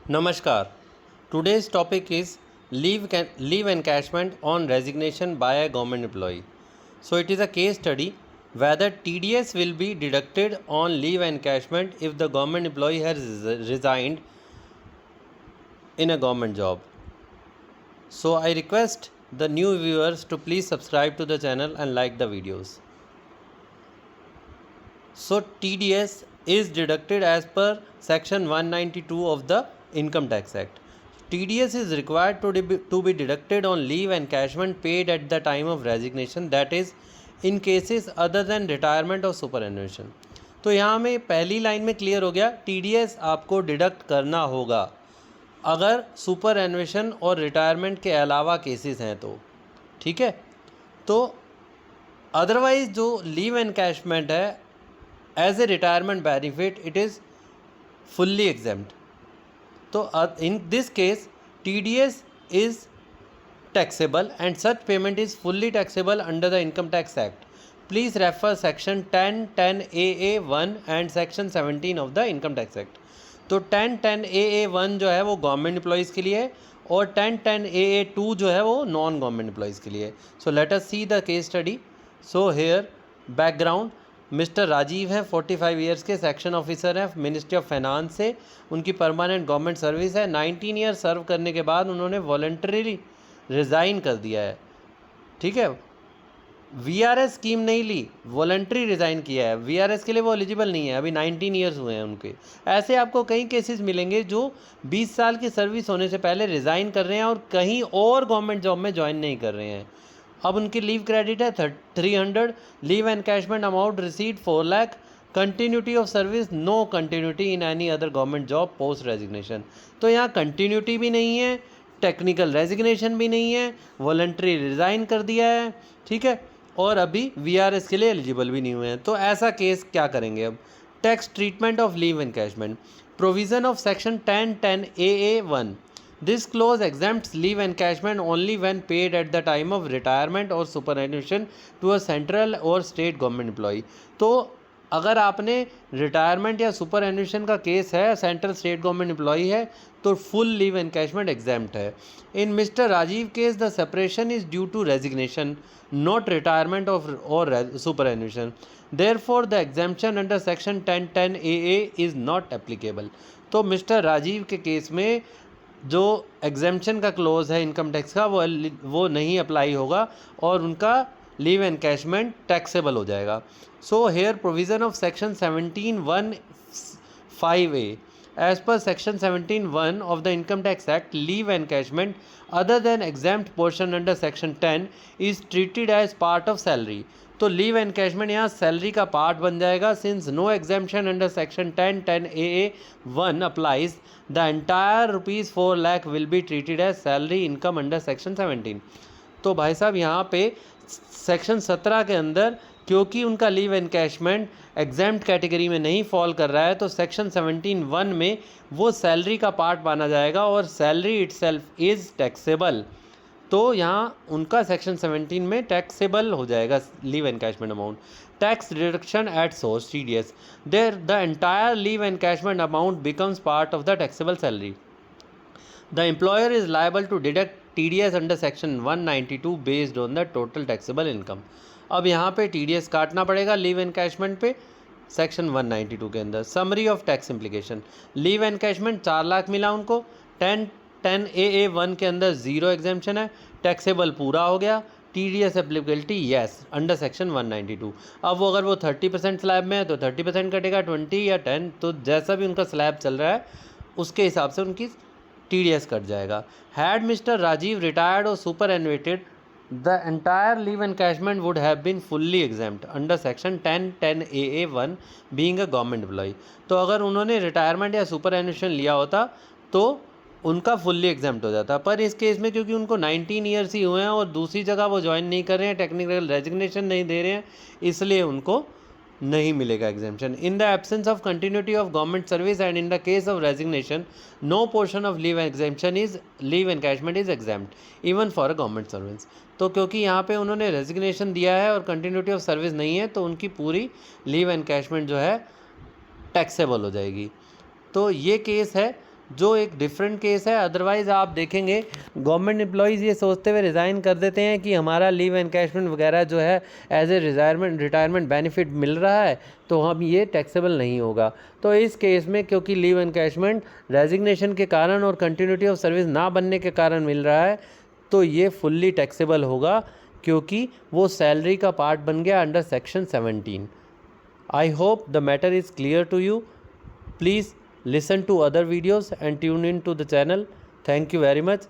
Namaskar. Today's topic is leave encashment on resignation by a government employee. So it is a case study whether TDS will be deducted on leave encashment if the government employee has resigned in a government job. So I request the new viewers to please subscribe to the channel and like the videos. So TDS is deducted as per section 192 of the Income Tax Act. TDS is required to be deducted on leave encashment paid at the time of resignation, that is in cases other than retirement or superannuation. तो यहाँ में पहली line में clear हो गया, TDS आपको deduct करना होगा अगर सुपरएनुएशन और रिटायरमेंट के अलावा केसेस हैं तो, ठीक है। तो अदरवाइज जो लीव एनकैशमेंट है as a retirement benefit it is fully exempt. तो in this case TDS is taxable and such payment is fully taxable under the Income Tax Act. Please refer section 10(10) AA1 and section 17 of the Income Tax Act. तो 10(10) AA1 जो है वो government employees के लिए है और 10(10) AA2 जो है वो नॉन गवर्नमेंट एम्प्लॉयज़ के लिए है. So let us see the case study. So here background, mister Rajiv हैं, 45 ईयर्स के सेक्शन ऑफिसर हैं, मिनिस्ट्री ऑफ फाइनेंस से उनकी परमानेंट गवर्नमेंट सर्विस है. 19 ईयर सर्व करने के बाद उन्होंने वॉलंटरी रिज़ाइन कर दिया है, ठीक है. वीआरएस स्कीम नहीं ली, वॉलंटरी रिज़ाइन किया है. वीआरएस के लिए वो एलिजिबल नहीं है, अभी 19 ईयर्स हुए हैं उनके. ऐसे आपको कई केसेस मिलेंगे जो 20 साल की सर्विस होने से पहले रिज़ाइन कर रहे हैं और कहीं और गवर्नमेंट जॉब में ज्वाइन नहीं कर रहे हैं. अब उनकी लीव क्रेडिट है 300, leave encashment amount received 4 lakh, continuity of service no continuity in any other government job post resignation. तो यहाँ कंटिन्यूटी भी नहीं है, टेक्निकल रेजिग्नेशन भी नहीं है, वॉलंटरी रिज़ाइन कर दिया है, ठीक है, और अभी वीआरएस के लिए एलिजिबल भी नहीं हुए हैं. तो ऐसा केस क्या करेंगे अब? Tax treatment of leave encashment, provision of section 10(10) AA1. This clause exempts leave encashment only when paid at the time of retirement or superannuation to a central or state government employee. तो अगर आपने retirement या superannuation का case है, central state government employee है, तो full leave encashment exempt है. In mister Rajeev case the separation is due to resignation, not retirement और superannuation. Therefore the exemption under section 10(10) AA is not applicable. तो mister Rajeev के case में जो exemption का close है इनकम टैक्स का वो नहीं अप्लाई होगा और उनका लीव एनकैशमेंट टैक्सेबल हो जाएगा. So here provision of section 17(1)(5)(a). As per section 17(1) of the income tax act, leave encashment other than exempt portion under section 10 is treated as part of salary. तो leave encashment यहाँ salary का part बन जाएगा. Since no exemption under section 10(10) AA1 applies, the entire ₹4 lakh will be treated as salary income under section 17. तो भाई साहब यहाँ पे सेक्शन 17 के अंदर क्योंकि उनका लीव एनकैशमेंट एग्जेम्प्ट कैटेगरी में नहीं फॉल कर रहा है, तो सेक्शन 17(1) में वो सैलरी का पार्ट माना जाएगा और सैलरी इटसेल्फ इज़ टैक्सेबल. तो यहाँ उनका सेक्शन 17 में टैक्सेबल हो जाएगा leave encashment amount. Tax deduction at source TDS, there the entire leave encashment amount becomes part of the taxable salary. The employer is liable to deduct TDS under section 192 based on the total taxable income. अब यहाँ पे TDS काटना पड़ेगा leave encashment पे section 192 के अंदर. Summary of tax implication, leave encashment 4 lakh मिला उनको, 10(10) AA1 के अंदर 0 एग्जेम्पशन है, टैक्सेबल पूरा हो गया. TDS applicability yes under section 192. अब वो अगर वो 30% स्लैब में है तो 30% कटेगा, 20 या 10, तो जैसा भी उनका स्लैब चल रहा है उसके हिसाब से उनकी TDS कट जाएगा. हैड मिस्टर राजीव रिटायर्ड और superannuated, the entire leave encashment would have been fully exempt under section 10(10) AA1 being a government employee. तो अगर उन्होंने रिटायरमेंट या सुपर एनुएशन लिया होता तो उनका फुल्ली एग्जाम्प्ट हो जाता. पर इस केस में क्योंकि उनको 19 ईयर्स ही हुए हैं और दूसरी जगह वो ज्वाइन नहीं कर रहे हैं, टेक्निकल रेजिग्नेशन नहीं दे रहे हैं, इसलिए उनको नहीं मिलेगा exemption. In the absence of continuity of government service and in the case of resignation, no portion of leave encashment is exempt even for a government service. तो क्योंकि यहाँ पे उन्होंने रेजिग्नेशन दिया है और कंटिन्यूटी ऑफ सर्विस नहीं है, तो उनकी पूरी लीव एनकैशमेंट जो है टैक्सेबल हो जाएगी. तो ये केस है जो एक डिफरेंट केस है। अदरवाइज़ आप देखेंगे गवर्नमेंट एम्प्लॉयज़ ये सोचते हुए रिज़ाइन कर देते हैं कि हमारा लीव एनकैशमेंट वगैरह जो है एज ए रिटायरमेंट बेनिफिट मिल रहा है, तो हम ये टैक्सेबल नहीं होगा। तो इस केस में क्योंकि लीव एनकैशमेंट रेजिग्नेशन के कारण और कंटिन्यूटी ऑफ सर्विस ना बनने के कारण मिल रहा है, तो ये फुल्ली टैक्सेबल होगा, क्योंकि वो सैलरी का पार्ट बन गया under section 17। I hope the matter is clear to you. Please listen to other videos and tune in to the channel. Thank you very much.